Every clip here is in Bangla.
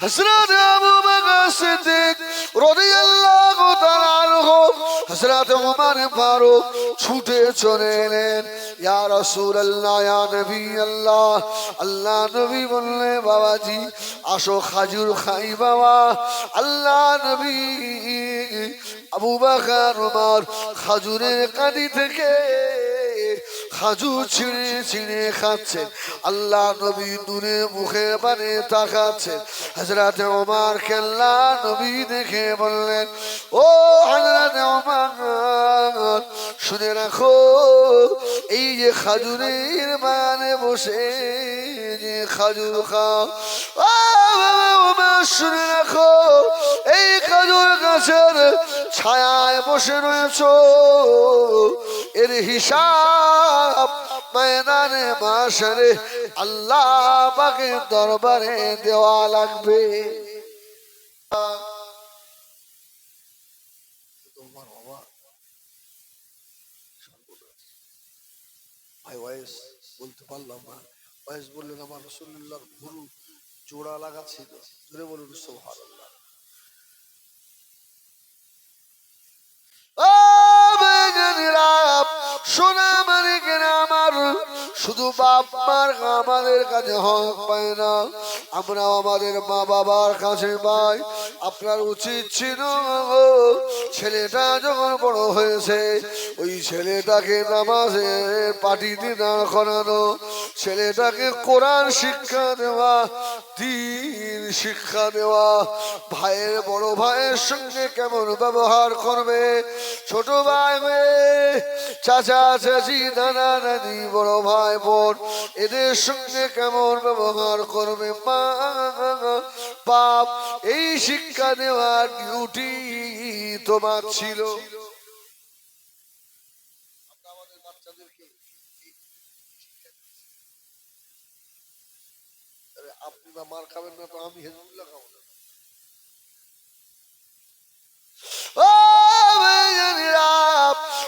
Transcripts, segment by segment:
হযরত আবু বকর সিদ্দিক রাদিয়াল্লাহু তাআলা আনহু হযরত ওমর ফারুক ছুটে চলে এলেন। ইয়া রাসূলুল্লাহ, ইয়া নবী আল্লাহ। আল্লাহ নবী বললেন, বাবাজি আসো খাজুর খাই বাবা। আল্লাহ নবী আবু বকর ওমর খাজুরের কাঁদি থেকে খাজুর ছিঁড়ে ছিঁড়ে খাচ্ছেন। আল্লাহ নবী দূরে মুখের পানে তাকাচ্ছেন। হযরত ওমর আল্লাহ নবী দেখে বললেন, ও হযরত ওমর শুনে রাখো, এই যে খাজুরের মানে বসে যে খাজুর খাও, শুনে রাখো এই খাজুর গাছের ছায়ায় বসে রয়েছো, এর হিসাব ময়দানে মাশরে আল্লাহ পাকের দরবারে দেওয়া লাগবে। ভাই ওয়াইস বলতে পারলাম না। ওয়াইস বললেন আমার রাসূলুল্লাহর গুরু জোড়া লাগাচ্ছিল। জোরে বলুন সুবহানাল্লাহ। শুধু বাপ মার আমাদের কাছে হক পায় না, আমরা আমাদের মা বাবার কাছে পাই। আপনার উচিত ছিল ছেলেটা যখন বড় হয়েছে ওই ছেলেটাকে নামাজের পাটিতে দাঁড় করানো, ছেলেটাকে কোরআন শিক্ষা দেওয়া, দ্বীন শিক্ষা দেওয়া, ভাইয়ের বড় ভাইয়ের সঙ্গে কেমন ব্যবহার করবে, ছোট ভাই চাচা চাচি দাদা দাদি বড় ভাই বোন এদের সঙ্গে কেমন ব্যবহার করবে, মা বাপ এই শিক্ষা দেওয়ার ডিউটি তোমার ছিল। আমাদের বাচ্চাদেরকে আপনি বা মার খাবেন না তো আমি হেজবুল্লাহ খাবো না।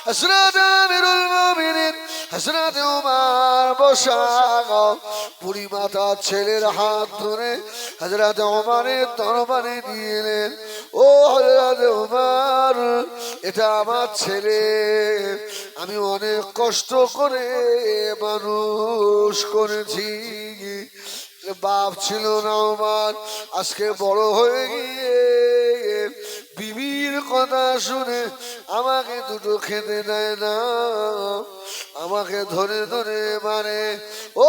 হযরত আমিরুল মুমিনিন হযরত ওমর বসা বুড়ি মাতা ছেলের হাত ধরে হযরত ওমরের দরবারে নিয়ে এলেন। ও হযরত ওমর, এটা আমার ছেলে, আমি অনেক কষ্ট করে মানুষ করেছি। বাপ ছিল না ওমর, আজকে বড় হয়ে গিয়ে বিবির কথা শুনে আমাকে দুটো খেতে দেয় না, আমাকে ধরে ধরে মারে। ও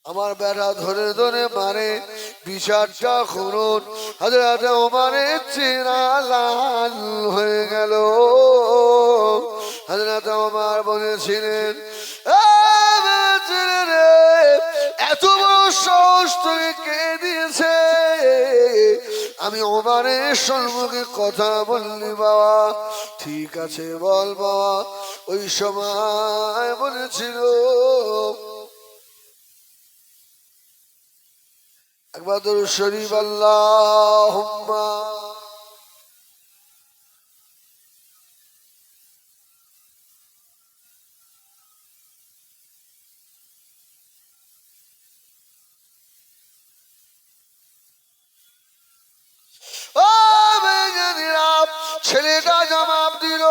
আমার বেটা ধরে ধরে মারে, বিচারটা করুন। হযরত ওমরের চেহারা লাল হয়ে গেল। হযরত ওমর বলেছিলেন, এত বড় সাহস তোকে কে দিয়েছে আমি ওমরের সম্মুখে কথা বললি? বাবা ঠিক আছে বল বাবা। ওই সময় বলেছিল, একবার দরুদ শরীফ আল্লাহুম্মা ছেলেটা জবাব দিল,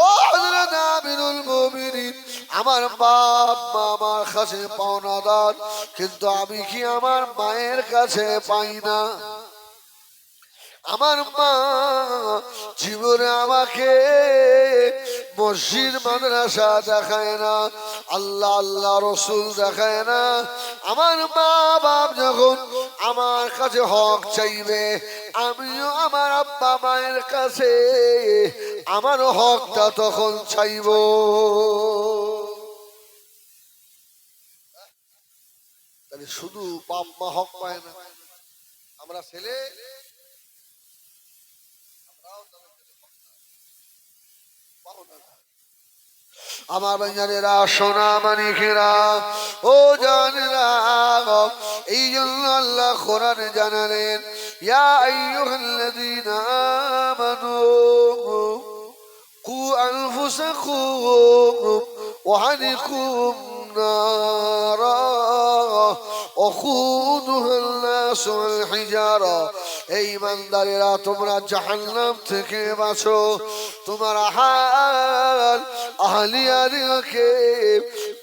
ও হযরত আমিরুল মুমিনিন, আমার বাপ মা আমার কাছে পাওনাদার, কিন্তু আমি কি আমার মায়ের কাছে পাই না? আমার মা জীবনে আমাকে মসজিদ মাদ্রাসা দেখায় না, আল্লাহ আল্লাহ রসুল দেখায় না। আমার মা বাপ যখন আমার কাছে হক চাইবে, আমিও আমার আব্বা মায়ের কাছে আমার হকটা তখন চাইব। তাহলে শুধু বাপ মা হক পায় না, আমরা ছেলে আমার বাঙালিরা সোনা মানিকেরা ও জানেরা, এই জন্য আল্লাহ কোরআনে জানালেন, ইয়া আইয়ুহাল্লাযীনা আমানু কু আনফুসাকুম وعنكم نارا وقودها الناس والحجارة এই ইমানদারেরা তোমরা জাহান্নাম থেকে বাঁচো তোমার আহলিয়াদেরকে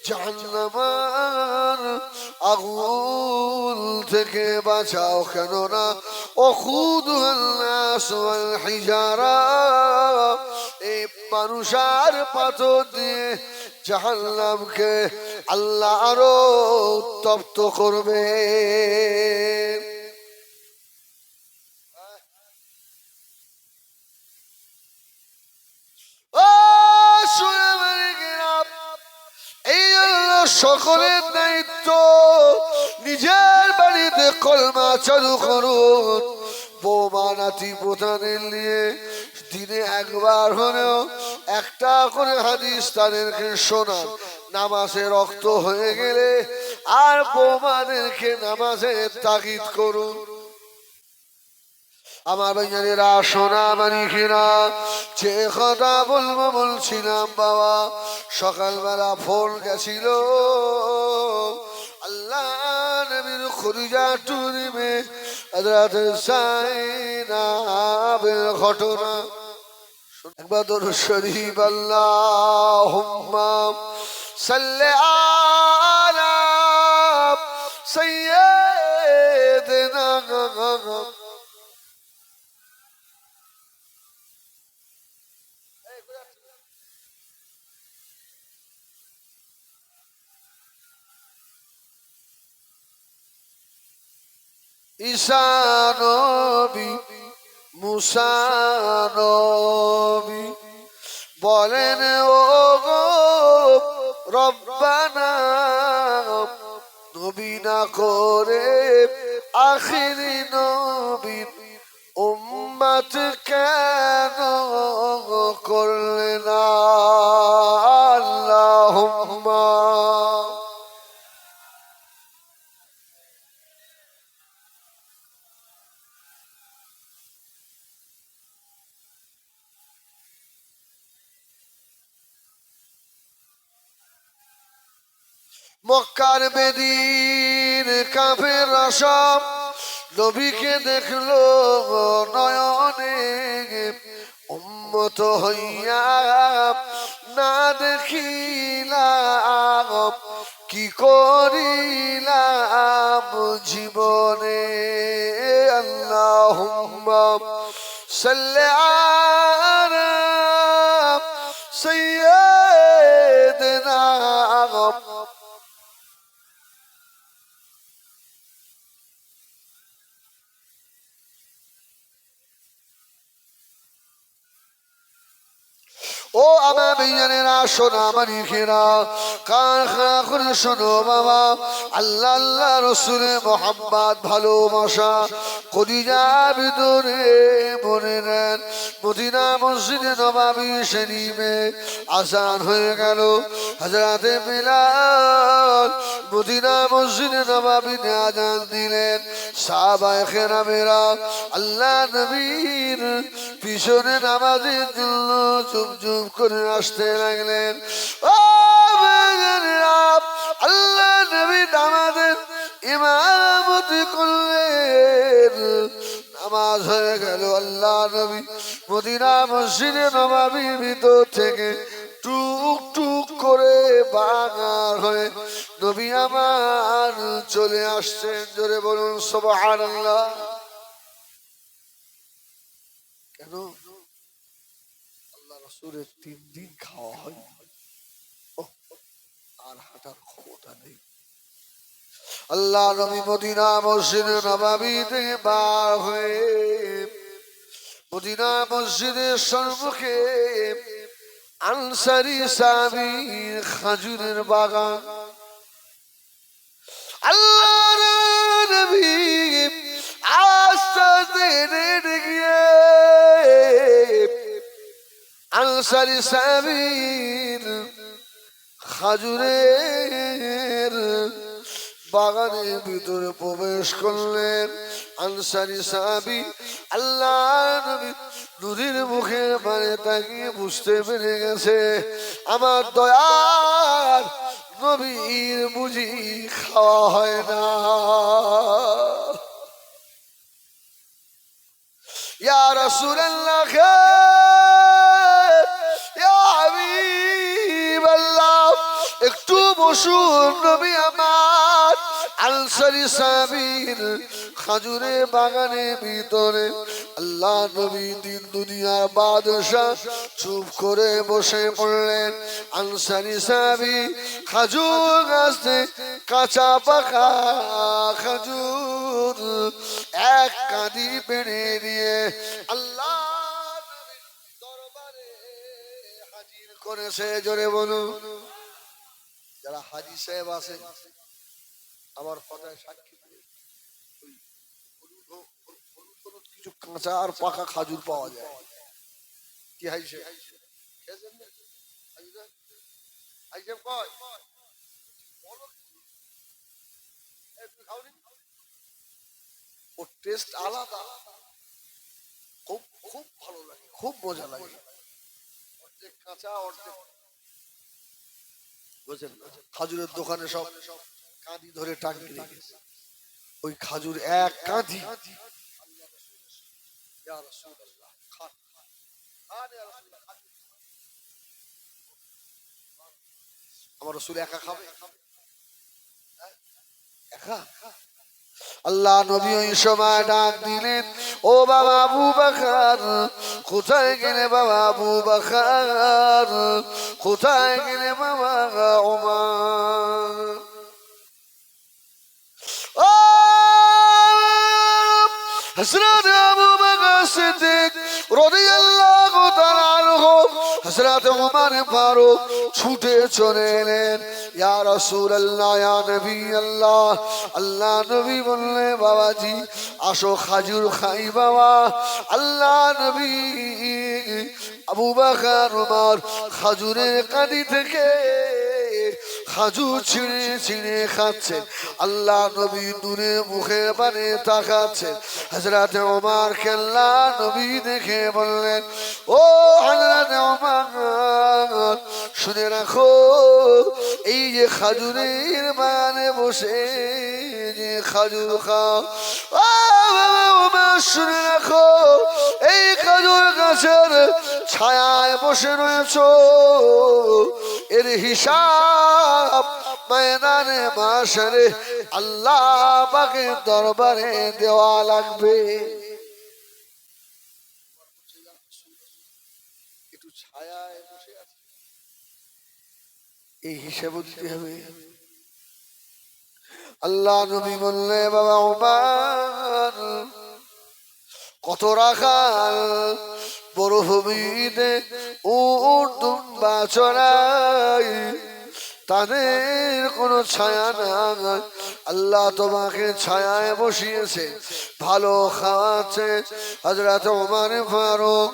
জাহান্নামের আগুন থেকে বাঁচাও কেননা ওয়াকুদুহান নাস ওয়াল হিজারা এই মানুষ আর পাথর দিয়ে জাহান্নামকে আল্লাহ আরো উত্তপ্ত করবে সকলের দায়িত্ব নিজের বাড়িতে কলমা চালু করুন বৌমা নাতি প্রধানের নিয়ে দিনে একবার হলেও একটা করে হাদিস তাদেরকে শোনান নামাজে রক্ত হয়ে গেলে আর বৌমাদেরকে নামাজে তাগিদ করুন আমার ভাইয়েরা সোনা মানিকেরা যে কথা বলবো বলছিলাম বাবা সকালবেলা ফোন গেছিল আল্লাহ নবীর খুদিজা টুরিমে হযরত যায়েনাবের ঘটনা একবার দরুদ শরীফ আল্লাহুম্মা সাল্লি আলা সাইয়্যিদিনা ঈসা নবী মুসা নবী বলেন ও গো রব্বানা নবী না করে আখিরি নবী উম্মত কেন করলে না আল্লাহুম্মা মক্কার বেদিন কাফেররা সব নবীকে দেখলো নয়নে উম্মত হইয়া না দেখিলাম কি করিলাম জীবনে আল্লাহুম্মা সাল্লি আলা সাইয়্যিদিনা ও আমার ভাইয়েরা সোনা মানিকেরা কান খাড়া করে শোনো বাবা আল্লাহ আল্লাহ রসুলের মোহাম্মদ ভালোবাসা খদিজা ভিতরে মনে নেন মদিনা মসজিদে নববী শরীফে আজান হয়ে গেল হযরতে বিলাল মদিনা মসজিদে নববীতে আজান দিলেন সাহাবায়ে কেরামেরা আল্লাহ নবীর পিছনে নামাজের জন্য চুপ চুপ করে আসতে লাগলেন ও আল্লাহ নবী নামাজের ইমামতি করলেন নামাজ হয়ে গেল আল্লাহ নবী মদিনা মসজিদে নববীর ভিতর থেকে টুক টুক করে বাগার হয়ে নবী আমার চলে আসছেন জোরে বলুন সুবহানাল্লাহ কেন আল্লাহ রাসূলের 3 দিন খাওয়া হয় আর হাঁটার ক্ষমতা নেই আল্লাহ নবী মদিনা মসজিদে নববী থেকে বার হয়ে মদিনা মসজিদের সম্মুখে আনসারী সাহাবী খেজুরের বাগান আল্লাহ নবী আস্তে গিয়ে আনসারী সাহাবীর খেজুরের বাগানের ভিতরে প্রবেশ করলেন। আনসারী সাহাবী আল্লাহ নবী নূরের মুখের পানে তাকিয়ে বুঝতে পেরে গেছে আমার দয়ার নবীর বুঝি খাওয়া হয় না। ইয়া রাসূলুল্লাহ, ইয়া হাবিবাল্লাহ, একটু বসুন নবী আমার। আনসারী সাহাবীর খাজুরে বাগানের ভিতরে আল্লাহ নবী দিন দুনিয়ার বাদশাহ চুপ করে বসে পড়লেন। আনসারী সাহাবী খাজুর গাছে কাঁচা পাকা খাজুর এক কাঁদি পেড়ে নিয়ে আল্লাহ নবীর দরবারে হাজির করেছে। জোরে বলুন। যারা হাজী সাহেব আছে আমার কথায় সাক্ষী দিয়ে কিছু কাঁচা আর পাকা খাজুর পাওয়া যায়। কি হাইছে ওর টেস্ট আলাদা, খুব খুব ভালো লাগে, খুব মজা লাগে। অর্ধেক কাঁচা অর্ধেক বুঝলেন। খাজুরের দোকানে সব কাঁদি ধরে টাঙিয়ে রেখেছে, ওই খাজুর এক কাঁদি। আমার রাসূল একা খাবে? একা? আল্লাহ নবী ওই সময় ডাক দিলেন, ও বাবা আবু বকর, কোথায় গেলে বাবা আবু বকর, কোথায় গেলে বাবা ওমর? ও হযরত আবু বকর সিদ্দিক রাদিয়াল্লাহু তাআলা আনহু, হযরত ওমর ফারুক ছুটে চলে এলেন। ইয়া রাসূলুল্লাহ, ইয়া নবী আল্লাহ। আল্লাহ নবী বললেন, বাবাজি আসো খাজুর খাই বাবা। আল্লাহ নবী আবু বকর ওমর খাজুরের কাঁদি থেকে খাজুর ছিঁড়ে ছিঁড়ে খাচ্ছেন। আল্লাহ নবী নূরের মুখের পানে তাকাচ্ছেন। হযরত ওমর আল্লাহ নবী দেখে বললেন, ও হযরত ওমর, শুনে রাখো, এই যে খাজুরের বাগানে বসে যে খাজুর খাও, ও বাবা ওমর শুনে রাখো, এই খাজুর গাছের ছায়ায় বসে রয়েছো, এর হিসাব ময়দানে মাশরে আল্লাহ পাকের দরবারে দেওয়া লাগবে। একটু ছায়ায় বসে আছে, এই হিসাব দিতে হবে। আল্লাহ নবী বললে, বাবা ওমর, কত রাখাল মরুভূমিতে উট দুম্বা চড়াই, তাদের কোনো ছায়া নাই। আল্লাহ তোমাকে ছায়ায় বসিয়েছে, ভালো খাওয়াচ্ছে। হযরত ওমর ফারুক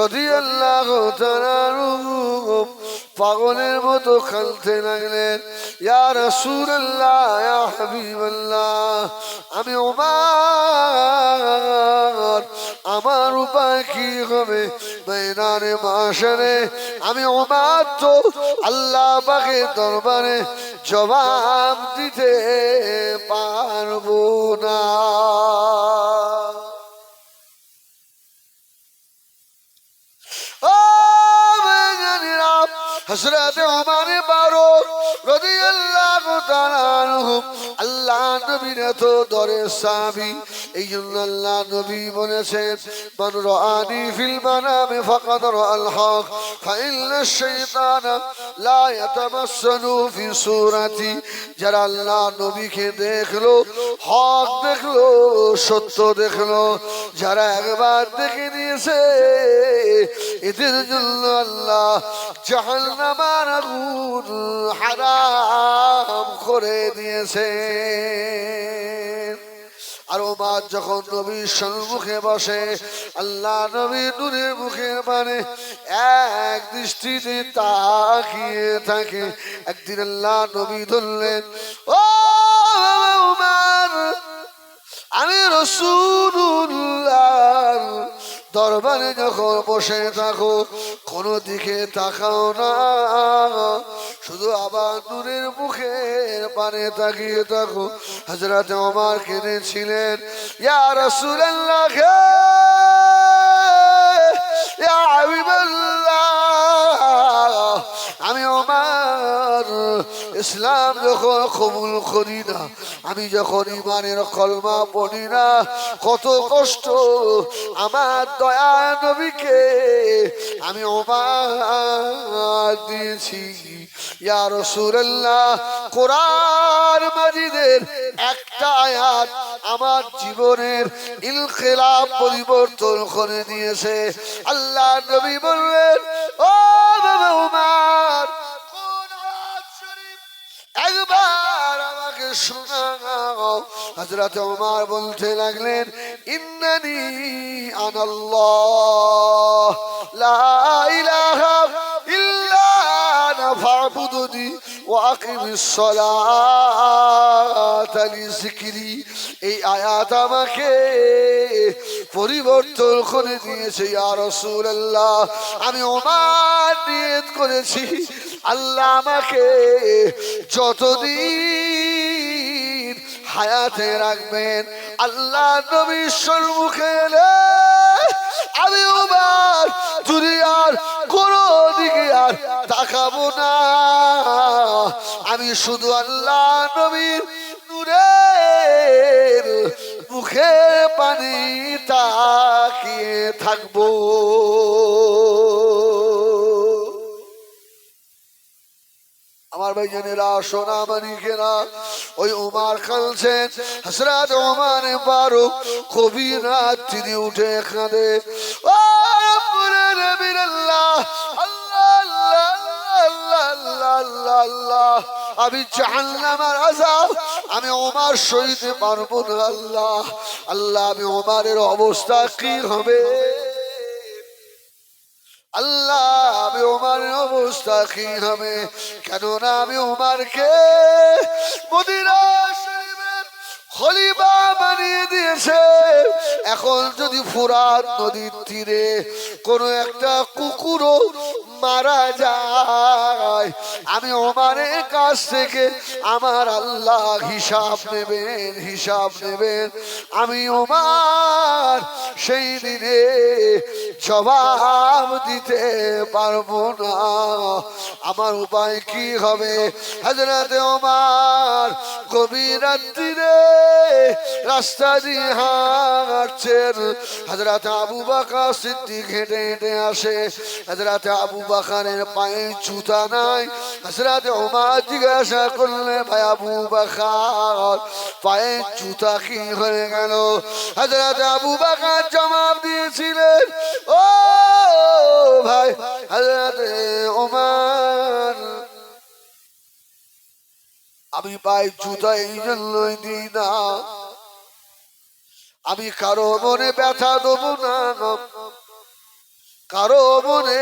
রাদিয়াল্লাহু তাআলা আনহু পাগলের মতো কাঁদতে লাগলেন। ইয়া রাসূলুল্লাহ, ইয়া হাবিবাল্লাহ, আমি ওমর, আমার উপায় কি হবে ময়দানে মাশরে? আমি ওমর তো আল্লাহ পাকের দরবারে জবাব দিতে পারবো না। ও বেজানিরা, হযরত ওমর ফারুক রাদিয়াল্লাহু তাআলা আনহু আল্লাহ নবীর তো দরে সাহাবী, এই জন্য আল্লাহ নবী বলেছেন, মান রাআনি ফিল মানামি ফাকাদ রাআল হক ফাইন্না শাইতানা লা ইয়াতামাসসালু ফি সূরাতি। যারা আল্লাহ নবীকে দেখলো, হক দেখলো, সত্য দেখলো, যারা একবার দেখে নিয়েছে, এদের জন্য আল্লাহ জাহান্নামের আগুন হারাম করে দিয়েছে। আর ওমর যখন নবীর সম্মুখে বসে, আল্লাহ নবীর নূরের মুখে মানে এক দৃষ্টিতে তাকিয়ে থাকে। একদিন আল্লাহ নবী ধরলেন, ও আমি রাসূলুল্লাহ দরবারে যখন বসে থাকো কোনো দিকে তাকাও না, শুধু আবার নূরের মুখের পানে তাকিয়ে থাকো। হযরত ওমর কেঁদেছিলেন, ইয়া রাসূলুল্লাহ, ইয়া হাবিবাল্লাহ, আমি ওমর ইসলাম যখন কবুল করি না, আমি যখন ঈমানের কলমা পড়ি না, কত কষ্ট আমার দয়া নবীকে আমি ওমর দিয়েছি। ইয়া রাসূলুল্লাহ, কোরআন মাজিদের একটা আয়াত আমার জীবনের ইনকিলাব পরিবর্তন করে দিয়েছে। আল্লাহ নবী বললেন, ও বাবা ওমর, কোন আয়াত শরীফ একবার আমাকে শোনাও। হযরত ওমর বলতে লাগলেন, ইন্নানি আনাল্লাহ লা ইলাহা ইল্লা আনা ফাবুদনি ওয়া আকিমিস সালাতা লিযিকরি। এই আয়াত আমাকে পরিবর্তন করে দিয়েছে। ইয়া রাসূলুল্লাহ, আমি ওমর নিয়ত করেছি আল্লাহ আমাকে যতদিন হায়াতে রাখবেন, আল্লাহ নবীর সম্মুখে এলে আমি ওমর দুনিয়ার কোনো দিকে আর তাকাবো না। আমি শুধু আল্লাহ নবীর নূরের মুখে পানি তাকিয়ে থাকবো। আমার ভাইজানেরা, সোনা মানিকেরা, ওই ওমর কাঁদছেন। হযরত ওমর ফারুক কবি রাত তিনি উঠে কাঁদে, ও রব্বুল আলামিন, আল্লাহ আল্লাহ আল্লাহ আল্লাহ আল্লাহ আল্লাহ, আমি জাহান্নামের আযাব আমি ওমর সইতে পারবো না। আল্লাহ আল্লাহ, আমি ওমরের অবস্থা কি হবে? আল্লাহ, আমি ওমরের অবস্থা কি হবে? কেননা আমি ওমরকে মদিনা শরীফের খলিফা বানিয়ে দিয়েছে। এখন যদি ফুরাত নদীর তীরে কোনো একটা কুকুরও মারা যায়, আমি ওমরের কাছ থেকে আমার আল্লাহ হিসাব নেবেন, হিসাব নেবেন। আমি ওমর সেই দিনে জবাব দিতে পারবো না। আমার উপায় কি হবে? হযরত ওমর গভীর রাত্রিরে রাস্তা দিয়ে হাঁটছেন। হযরত আবু বকর সিদ্দিক হেঁটে হেঁটে আসে। হযরত আবু বকরের পায়ে জুতা নাই। হযরত ওমর জিজ্ঞাসা করলেন, ভাই আবু বকর, পায়ে জুতা কি হয়ে গেল? হযরত আবু বকর জবাব দিয়েছিলেন, ও ভাই হযরত ওমর, আমি পায়ে জুতা এই জন্যই দিই না, আমি কারো মনে ব্যথা দেবো না, কারো মনে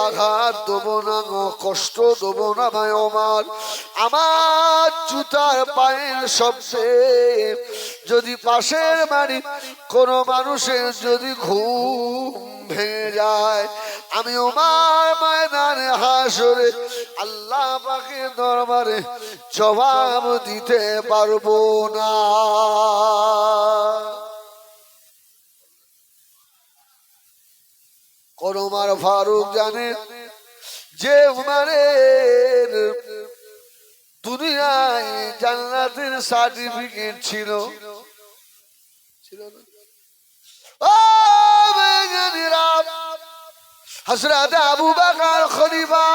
আঘাত দেবো না, কষ্ট দেবো না। ভাই ওমর, আমার জুতার পায়ের শব্দে যদি পাশের বাড়ি কোনো মানুষের যদি ঘুম ভেঙে যায়, আমি ওমর ময়দানে হাসরে আল্লাহ পাকের দরবারে জবাব দিতে পারবো না। কোন ওমর ফারুক জানে যে ওমরের দুনিয়ায় জান্নাতের সার্টিফিকেট ছিল। হযরত আবু বকর খলিফা,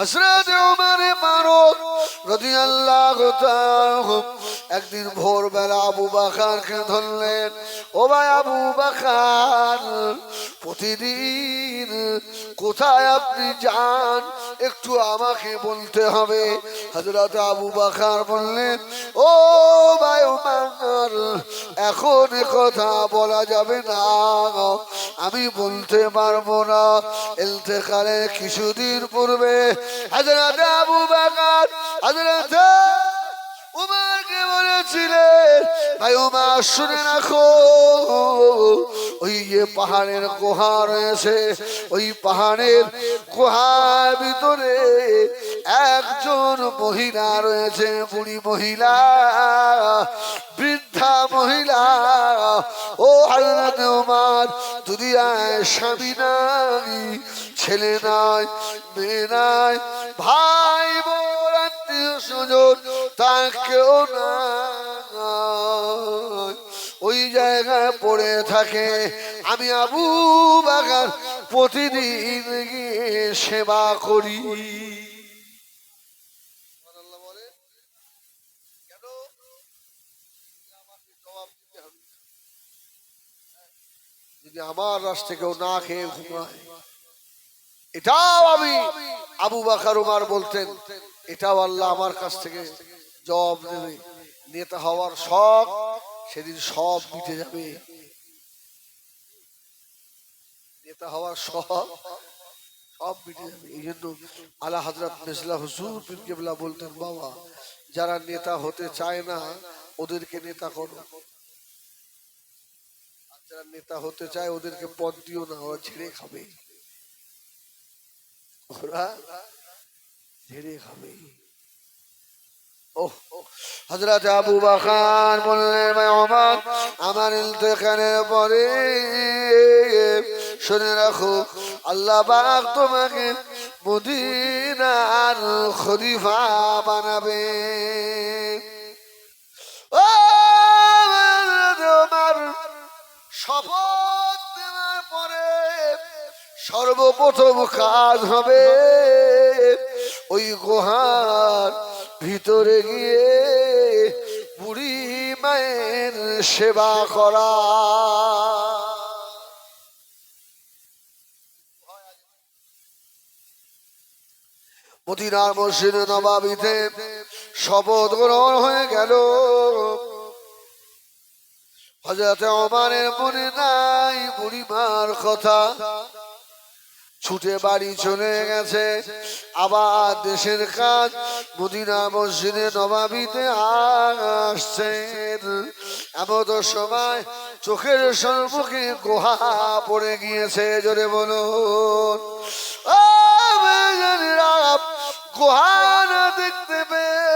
হযরত ওমর ফারুক রাদিয়াল্লাহু তাআলা একদিন ভোরবেলা আবু বকরকে ধরলেন, ও ভাই আবু বকর, প্রতিদিন কোথায় আপনি যান একটু আমাকে বলতে হবে। হযরত আবু বকর বললেন, ও ভাই ওমর, এখন কথা বলা যাবে না, আমি বলতে পারবো না। ইন্তেকালের কিছুদিন পূর্বে হযরত আবু বকর হযরত ওমরকে বলেছে, বলেছিলেন ভাই ওমর শুনে রাখো, ওই যে পাহাড়ের গুহা রয়েছে, ওই পাহাড়ের গুহার ভিতরে একজন মহিলা রয়েছে, বুড়ি মহিলা, বৃদ্ধা মহিলা। ও হযরত ওমর, দুনিয়ায় স্বামী নাই, ছেলে নাই, মেয়ে নাই, ভাই বোন আত্মীয় স্বজন তার কেউ নাই, ওই জায়গায় পড়ে থাকে। আমি আবু বকর প্রতিদিন গিয়ে সেবা করি। যদি আমার রাস্তায় কেউ না খেয়ে ঘুমায়, এটাও আমি আবু বকর ওমর বলতেন, এটাও আল্লাহ আমার কাছ থেকে জবাব নেবে। নেতা হওয়ার শখ সেদিন সব মিটে যাবে, নেতা হওয়ার শখ সব মিটে যাবে। এই জন্য আলা হযরত মিসলা হুজুর পীর কেবলা বলতেন, বাবা যারা নেতা হতে চায় না ওদেরকে নেতা করো, আর যারা নেতা হতে চায় ওদেরকে পদ দিও না, ওরা ছেড়ে খাবে, ওরা ছেড়ে খাবে। হযরত আবু বকর বললেন, ভাই ওমর আমার ইন্তেকালের পরে শুনে রাখো আল্লাহ পাক তোমাকে মদিনার খলিফা বানাবে। ও ওমর শপথ নেওয়ার পরে সর্বপ্রথম কাজ হবে ওই গুহার ভিতরে গিয়ে বুড়ি মায়ের সেবা করা। মদিনার মসজিদে নববীতে শপথ গ্রহণ হয়ে গেল। হযরত ওমরের মনে নাই বুড়িমার কথা, ছুটে বাড়ি চলে গেছে, আবার দেশের কাজ মদিনা মসজিদে নববীতে আসছেন। এমন সময় চোখের সম্মুখে গুহা পড়ে গিয়েছে, জোরে বলুন ও ভাইজানেরা, গুহা না দেখতে পেয়ে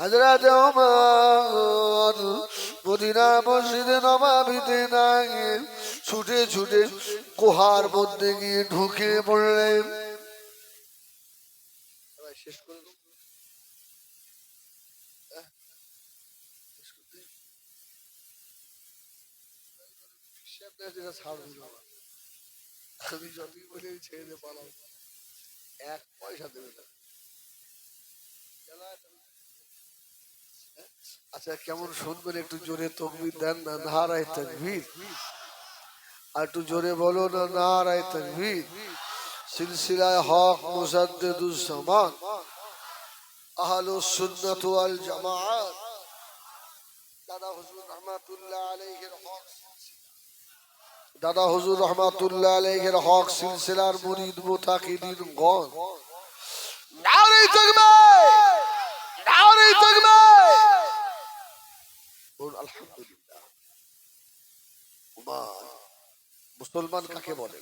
হযরত ওমর মদিনা মসজিদে নববীতে না গিয়ে ছুটে ছুটে গুহার মধ্যে গিয়ে ঢুকে পড়লেন। শেষ করে আমি যতই বলে ছেড়ে দিয়ে পালাম, এক পয়সা দেবে না। আচ্ছা কেমন শুনবেন, একটু জোরে তাকবীর দেন না, নারায়ে তাকবীর। আর একটু জোরে বলো না, নারায়ে তাকবীর। সিলসিলায়ে হক মুজাদ্দিদুস জামান আহলুস সুন্নাত ওয়াল জামাআত দাদা হুজুর রহমাতুল্লাহ আলাইহির হক, দাদা হুজুর রহমাতুল্লাহ আলাইহির হক সিলসিলার মুরিদ মুতাকিদিন গণ, নারায়ে তাকবীর, নারায়ে তাকবীর। আলহামদুলিল্লাহ। মুসলমান কাকে বলে?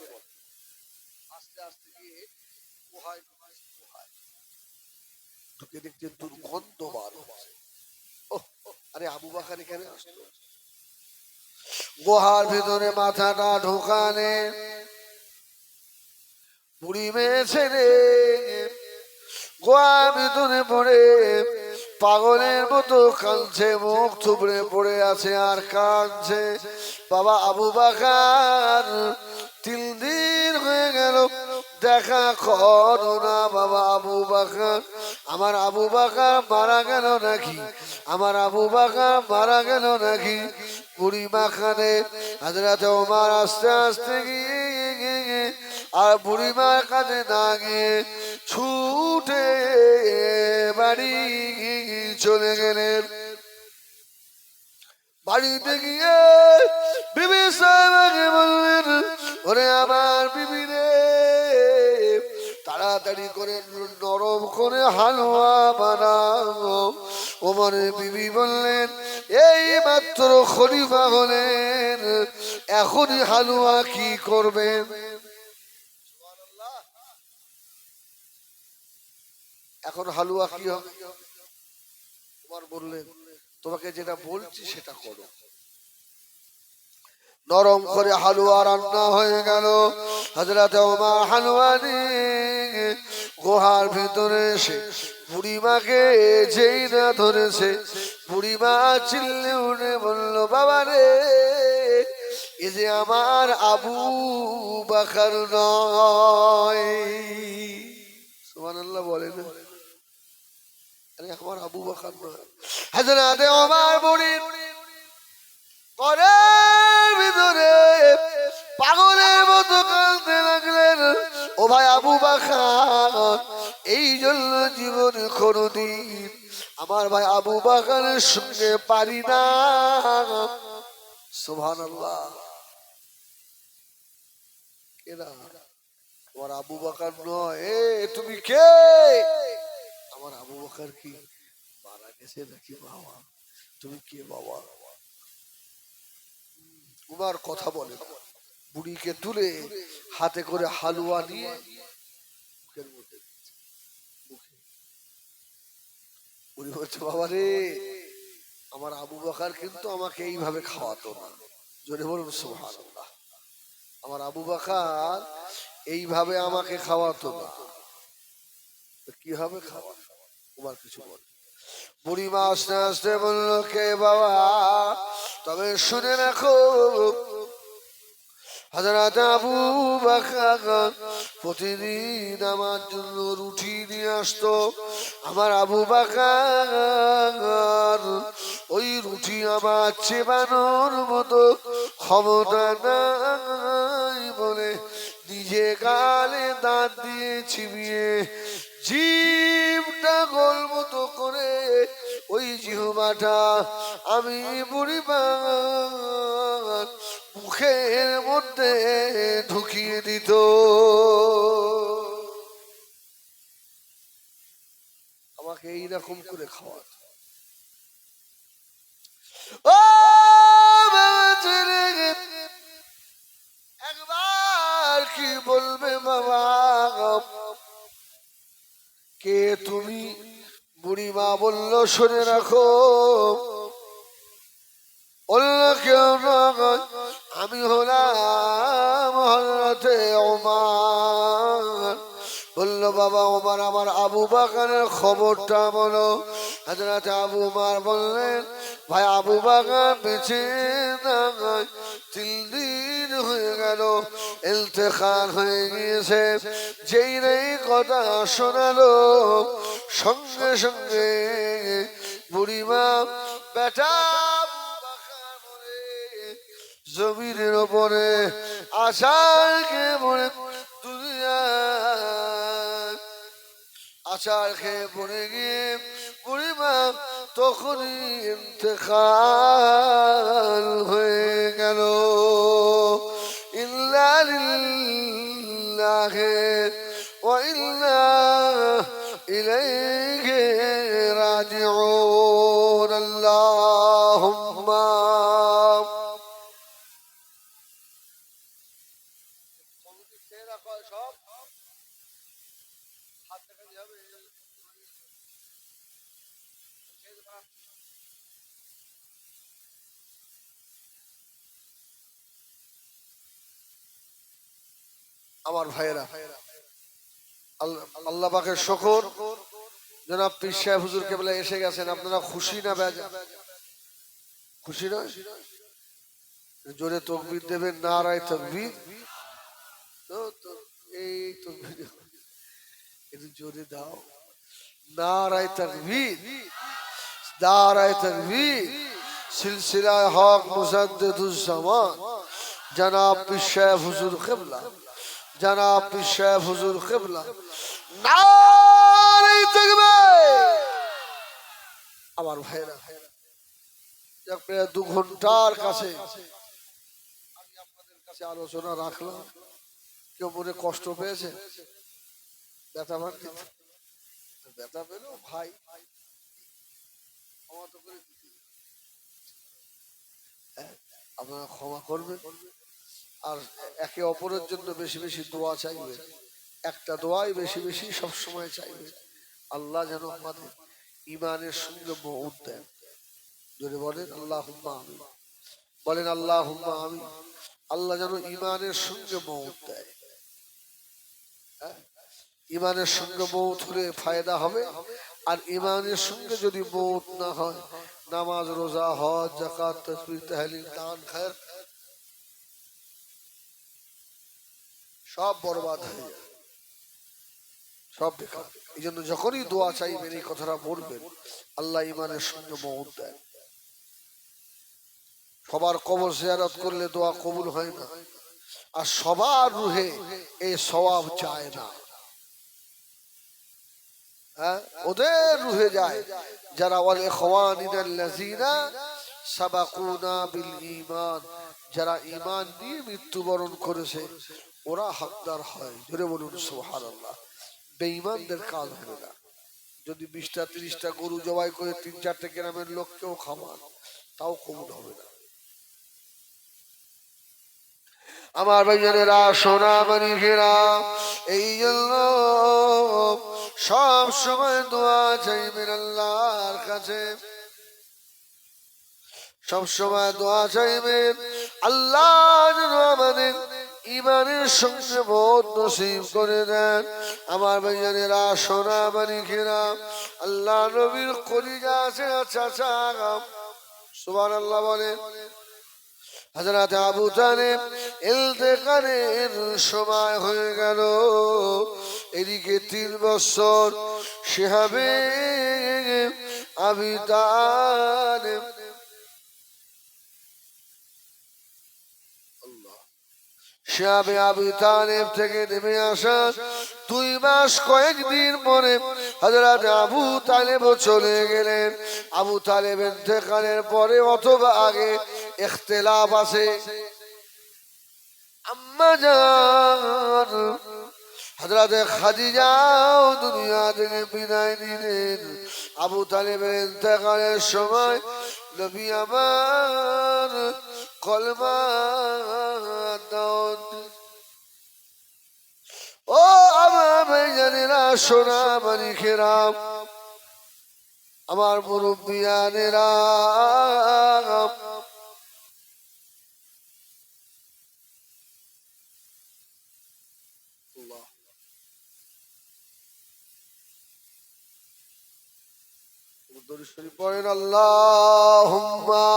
আস্তে আস্তে গিয়ে গুহায় ঢুকে দেখতে দুর্গন্ধ বার হচ্ছে। আরে আবু বকর এখানে আসলো, গুহার ভিতরে মাথাটা ঢোকানে বুড়ি মেয়ে ছেলে গুহার ভিতরে পড়ে পাগলের মতো কাঁদছে, মুখ থুবড়ে পড়ে আছে আর কাঁদছে। বাবা আবু বকর 3 দিন হয়ে গেল দেখা করো না। বাবা আবু বকর, আমার আবু বকর মারা গেল নাকি, আমার আবু বকর মারা গেল নাকি? বুড়ি মাখানে হযরত ওমর আস্তে আস্তে গিয়ে আর বুড়িমার কাছে না গিয়ে ছুটে বাড়ি চলে গেলেন। বাড়িতে গিয়ে বিবি সাহেবকে বললেন, ওরে আমার বিবি রে, তাড়াতাড়ি করে নরম করে হালুয়া বানাও। ওমরের বিবি বললেন এই মাত্র খলিফা হলেন, এখনই হালুয়া কি করবেন? এখন হালুয়া কি হবে? ওমর বললেন তোমাকে যেটা বলছি সেটা করো। নরম করে হালুয়া রান্না হয়ে গেল। হযরত ওমর হালুয়া নিয়ে গুহার ভিতরে এসে বুড়িমাকে যেই না ধরেছে, বুড়িমা চিল্লে উঠে বলল বাবা রে, এ যে আমার আবু বকর নয়। সুবহানাল্লাহ বলে না, আরে আমার আবু বকর নয়। হযরত ওমর বুড়ি ঘরের ভিতরে পাগলের মতো কাঁদতে লাগলেন। ও ভাই আবু বকর, এই জন্য জীবনে কোনদিন আমার ভাই আবু বকরের সঙ্গে পারি না। সুবহানাল্লাহ। কেনা আমার আবু বকর নয়। এ তুমি কে? আমার আবু বকর কি মারা গেছে নাকি বাবা? তুমি কে বাবা? উমার কথা বলে বুড়িকে তুলে হাতে করে হালুয়া নিয়ে মুখের মধ্যে মুখে। বুড়ি বলছে বাবা রে, আমার আবু বকর কিন্তু আমাকে এইভাবে খাওয়াতো না। জোরে বলুন সুবহানাল্লাহ। আমার আবু বকর এইভাবে আমাকে খাওয়াতো না। কি হবে খাওয়া? উমার কিছু বলে। বুড়িমা আস্তে আস্তে বলল কে বাবা? তবে শুনে রাখো, হযরত আবু বকর প্রতিদিন আমার জন্য রুটি নিয়ে আসতো। আমার আবু বকর ওই রুটি আমার চেবানোর মতো ক্ষমতা নাই বলে নিজে গালে দাঁত দিয়ে চিবিয়ে জিভটা গোল মতো করে ওই জিহ্বাটা আমি বুড়িমা মুখের মধ্যে ঢুকিয়ে দিত। আমাকে এইরকম করে খাওয়াত। ও একবার কি বলবে বাবা? কে তুমি? বুড়িমা বলল শুনে রাখো, বলল কেউ নয়, আমি হলাম হযরতে ওমর। বলল বাবা ওমর, আমার আবু বকরের খবরটা বলো। হযরত আবু ওমর বললেন ভাই আবু বকর বেঁচে নাই, 3 দিন হয়ে গেল, ইন্তেকাল হয়ে গিয়েছে। যেই এই কথা শোনালো সঙ্গে সঙ্গে বুড়িমা বেটা জমিনের ওপরে আশাকে মনে দুনিয়া আচার খেয়ে পড়ে গিয়ে বুড়িমা তখনই ইন্তেকাল হয়ে গেল। ইন্না লিল্লাহি ওয়া ইন্না ইলাইহি রাজিউন। আল্লাহুম্মা আমার ভাইয়েরা, আল্লাহ পাকের শুকর, জনাব পীর সাহেব হুজুর কেবলা এসে গেছেন। আপনারা খুশি না বেজা? খুশি নয়? জোরে তাকবীর দেবেন, নারায়ে তাকবীর। এই তাকবীর একটু জোরে দাও, নারায়ে তাকবীর, নারায়ে তাকবীর। সিলসিলায়ে হক মুজাদ্দিদুজ জামান জনাব পীর সাহেব হুজুর কেবলা, জনাব পীর সাহেব হুজুর কেবলা, নারায়ে তাকবীর। আমার ভাইরা, প্রায় 2 ঘন্টার কাছে আমি আপনাদের কাছে আলোচনা রাখলাম। কেউ মনে কষ্ট পেয়েছে? ব্যথা ভাঙতে ব্যথা পেল ভাই ক্ষমা তো করে দিতে, হ্যাঁ আপনারা ক্ষমা করবেন আর একে অপরের জন্য বেশি বেশি দোয়া চাইবে। একটা দোয়াই বেশি বেশি সবসময় চাইবে, আল্লাহ যেন আমাদের ইমানের সঙ্গে মউত দেন। যদি বলেন আল্লাহুম্মা আমিন, বলেন আল্লাহুম্মা আমিন। আল্লাহ যেন ইমানের সঙ্গে মউত দেয়। হ্যাঁ ইমানের সঙ্গে মউত হলে ফায়দা হবে, আর ইমানের সঙ্গে যদি মউত না হয়, নামাজ রোজা হজ যাকাত তাসবিহ তাহলিল দান খায়র সব বরবাদ হয়ে যায়, সব বেকার। এই জন্য যখনই দোয়া চাইবেন এই কথাটা বলবেন, আল্লাহ ইমানের সঙ্গে মউত দেয়। সবার কবর জিয়ারত করলে দোয়া কবুল হয় না, আর সবার রুহে এই সওয়াব চায় না। হ্যাঁ ওদের রুহে যায় যারা ওয়াল ইখওয়ানিনাল্লাযিনা সাবাকুনা বিল ঈমান, যারা ঈমান নিয়ে মৃত্যুবরণ করেছে ওরা হকদার হয়। জোরে বলুন সুবহানাল্লাহ। বেঈমানদের কাজ হবে না। যদি 20টা 30টা গরু জবাই করে 3-4টে গ্রামের লোককেও খাওয়ান তাও কবুল হবে না। আমার ভাইজানেরা সোনা মানিকেরা, এই জন্য সব সময় দোয়া চাইবেন আল্লাহর কাছে, সব সময় দোয়া চাইবেন আল্লাহ যেন আমাদের ইমানের সঙ্গে মওত নসিব করে দেন। আমার ভাইজানেরা সোনা মানিকেরা, আল্লাহ নবীর কলিজা আছে চাচা, সুবহানাল্লাহ বলেন। হযরত আবু তালেব ইন্তেকালের সময় হয়ে গেল, এদিকে 3 বছর শিহাবে আবি তালেব শিহাবে আবি তালেব থেকে নেমে আসা 2 মাস কয়েকদিন পরে হযরত আবু তালেব চলে গেলেন। আবু তালেব ইন্তেকালের পরে অথবা আগে ইখতিলাফ আছে। আম্মা জান হযরত খাদিজা দুনিয়া থেকে বিদায় নিলেন। আবু তালেবের ইন্তেকালের সময় নবী আমার কলমা দান। ও আমার ভাইজানেরা সোনা মানিকেরা, আমার মুরব্বিয়ানেরা, দরুদ শরীফ পড়েন আল্লাহুম্মা।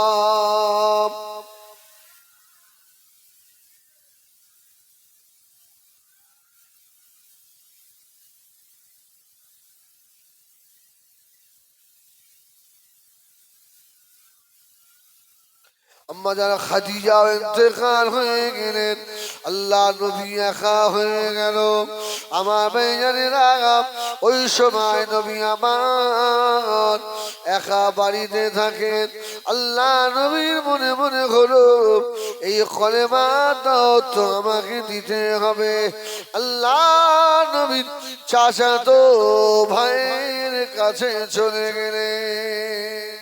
আম্মা যারা খাদিজা ইন্তেকাল হয়ে গেলেন, আল্লাহ নবী একা হয়ে গেল। আমার ভাইজানেরা ওই সময় নবী আমার একা বাড়িতে থাকেন। আল্লাহ নবীর মনে মনে হলো এই কলেমাটাও তো আমাকে দিতে হবে। আল্লাহ নবীর চাচাতো ভাইয়ের কাছে চলে গেলেন।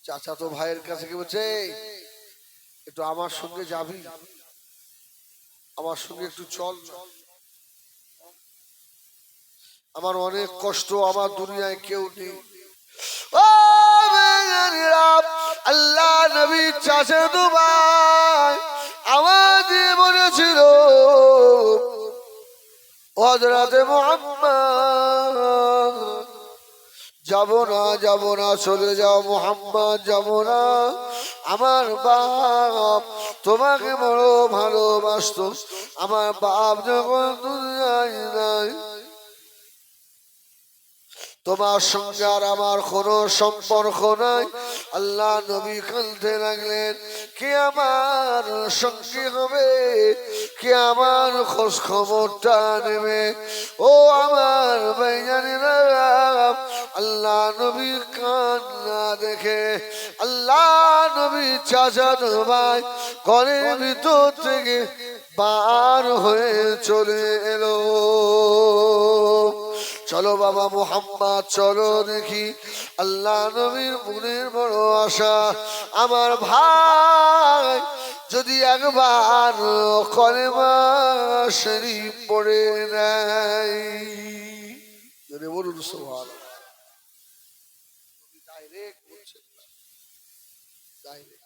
চাচাতো ভাইয়ের কাছে কি বলছে, একটু আমার সঙ্গে যাবি, আমার সঙ্গে একটু চল, আমার অনেক কষ্ট, আমার দুনিয়ায় কেউ নেই। ও আল্লাহ নবী চাচাতো ভাই আমার দিয়ে বলেছিল হযরতে মুহাম্মদ যাবো না, যাবো না, চলে যাও মুহাম্মদ, যাবো না। আমার বাপ তোমাকে বড় ভালোবাসতো, আমার বাপ যখন দুনিয়ায় নাই তোমার সঙ্গে আর আমার কোনো সম্পর্ক নাই। আল্লাহ নবী কাঁদতে লাগলেন, কে আমার সঙ্গী হবে, কে আমার খোঁজ খবরটা নেবে। ও আমার ভাইজানেরা, আল্লাহ নবীর কান্না দেখে আল্লাহ নবী চাচাতো ভাই ঘরের ভিতর থেকে বার হয়ে চলে এলো। চলো বাবা মুহাম্মদ, চলো দেখি। আল্লাহ নবীর মনের বড় আশা, আমার ভাই যদি একবার কলেমা শরীফ পড়ে নেয়। যদি বলুন সুবহানাল্লাহ। ডাইরেক্ট বলছেন, ডাইরেক্ট।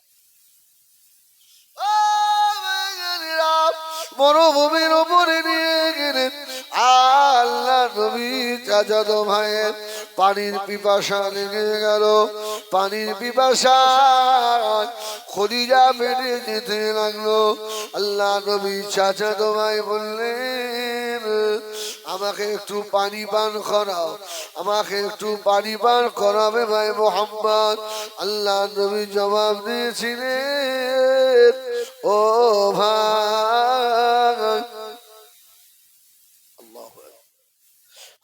মরুভূমির উপরে নিয়ে গেলেন আল্লাহ নবী। চাচাতো ভাইয়ের পানির পিপাসা লেগে গেল। পানির পিপাসা খদিজা পেটে যেতে লাগলো। আল্লাহ নবী চাচাতো ভাই বললেন, আমাকে একটু পানি পান করাও, আমাকে একটু পানি পান করাবে ভাই মোহাম্মদ। আল্লাহ নবী জবাব দিয়েছিলেন, ও ভাই,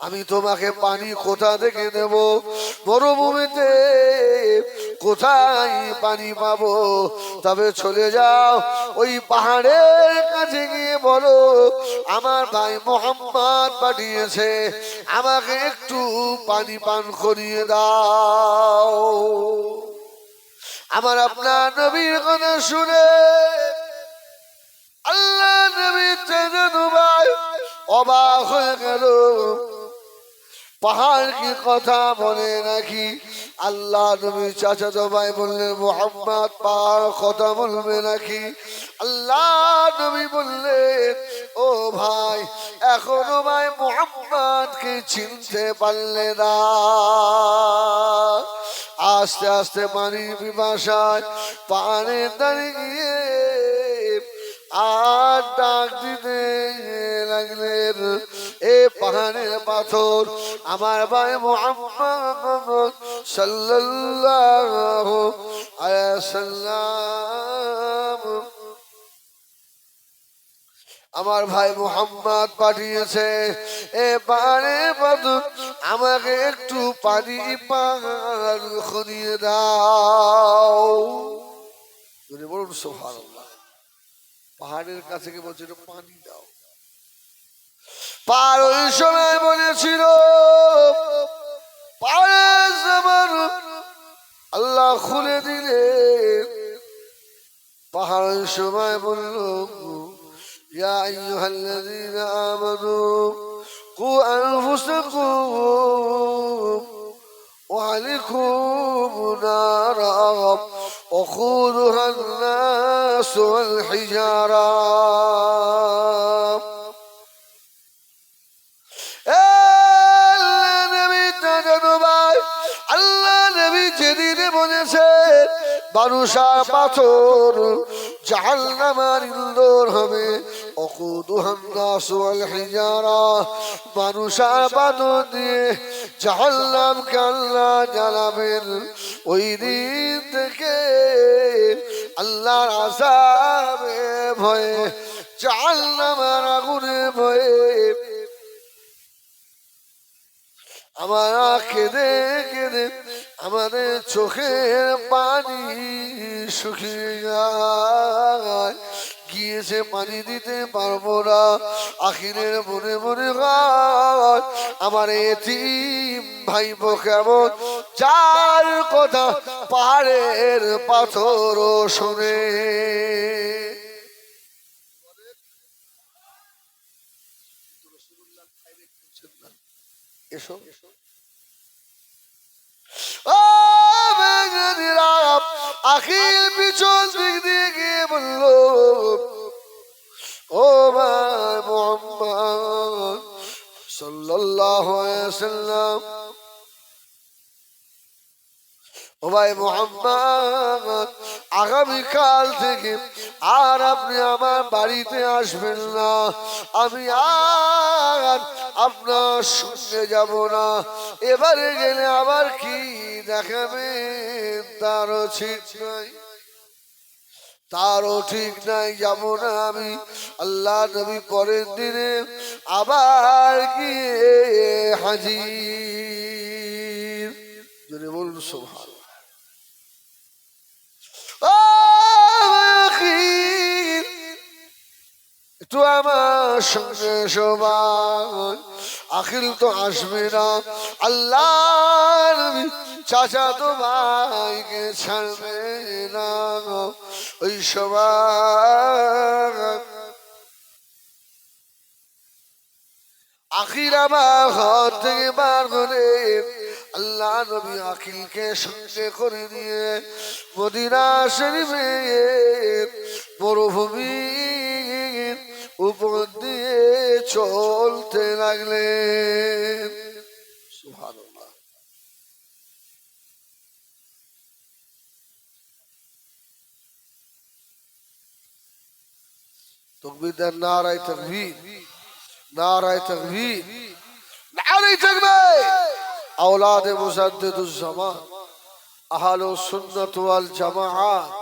আমি তোমাকে পানি কোথা থেকে দেব? মরুভূমিতে কোথায় পানি পাবো? তবে চলে যাও ওই পাহাড়ের কাছে গিয়ে বলো, আমার ভাই মোহাম্মদ পাঠিয়েছে, আমাকে একটু পানি পান করিয়ে দাও। আমার আপনার নবীর কথা শুনে আল্লাহ নবীর চাচাতো ভাই অবাক হয়ে গেল। পাহাড় কি কথা বলে নাকি? আল্লাহ নবী চাচাতো ভাই বললেন, মুহাম্মদ পাহাড় কথা বলবে নাকি? আল্লাহ নবী বললেন, ও ভাই, এখনো ভাই মুহাম্মদকে চিনতে পারলে না। আস্তে আস্তে পানির পিপাসায় পাহাড়ের ধারে গিয়ে আর ডাক দিতে লাগলেন, এ পাহাড়ের পাথর, আমার ভাই মুহাম্মদ সাল্লাল্লাহু আলাইহি সাল্লাম, আমার ভাই মুহাম্মদ পাঠিয়েছে। এ পাহাড়ের পাথর, আমাকে একটু পানি পান করিয়ে দাও। বলুন সুবহানাল্লাহ। পাহাড়ের কাছে গিয়ে বলছিল পানি দাও। পার ওই সময় বলেছিল পাহাড়ের জবান আল্লাহ খুলে দিলেন। পাহাড় ওই সময় বলল, ইয়া আইয়ুহাল্লাযীনা আমানু কু আনফুসাকুম ওয়া আলাইকুম নারা ওয়াকুদুহা আন-নাস ওয়াল হিজারা। আল্লাহ নবী যেদিনে বলেছে মানুষার পাথর জাহান্নামের ইন্ধন হবে, ওয়াকুদুহান নাস ওয়াল হিজারা, মানুষার পাথর দিয়ে জাহান্নামকে আল্লাহ জ্বালাবেন। ওই দিন থেকে আল্লাহর আযাবে ভয়ে, জাহান্নামের আগুনে ভয়ে আমার কেঁদে কেঁদে আমাদের চোখের পানি শুকিয়ে গিয়েছে, পানি দিতে পারবো না। আখিরের মনে মনে হয় আমার এতিম ভাইবো কেমন, যার কথা পাহাড়ের পাথর শুনে। এসো আখির পিছন দিক দিয়ে গিয়ে বলল, ও ভাই মুহাম্মদ সাল্লাল্লাহু আলাইহি ওয়াসাল্লাম, ও ভাই মুহাম্মদ, আগামীকাল থেকে আর আপনি আমার বাড়িতে আসবেন না, আমি আর আপনার সঙ্গে যাব না। এবারে গেলে আবার কি দেখাবেন তারও ঠিক নাই, তারও ঠিক নাই, যাব না আমি। আল্লাহ নবী পরের দিনে আবার গিয়ে হাজির। যদি বলুন সুবহানাল্লাহ। একটু আমার সঙ্গে সবাই আখিল তো আসবে না আল্লাহ চাচা তো ভাইকে ছাড়বে না ওই সবাই আখির আমার ঘর থেকে বার করে আল্লাহ নবী আখিলকে সঙ্গে করে নিয়ে মদিনা শরীফে মরুভূমির উপর দিয়ে চলতে লাগলেন। সুবহানাল্লাহ। তাকবীর দেন, নারায়ে তাকবীর, নারায়ে তাকবীর, নারায়ে তাকবীর। औलाद मुजद्दिदुज़्ज़मान अहलुस सुन्नत वल जमाअत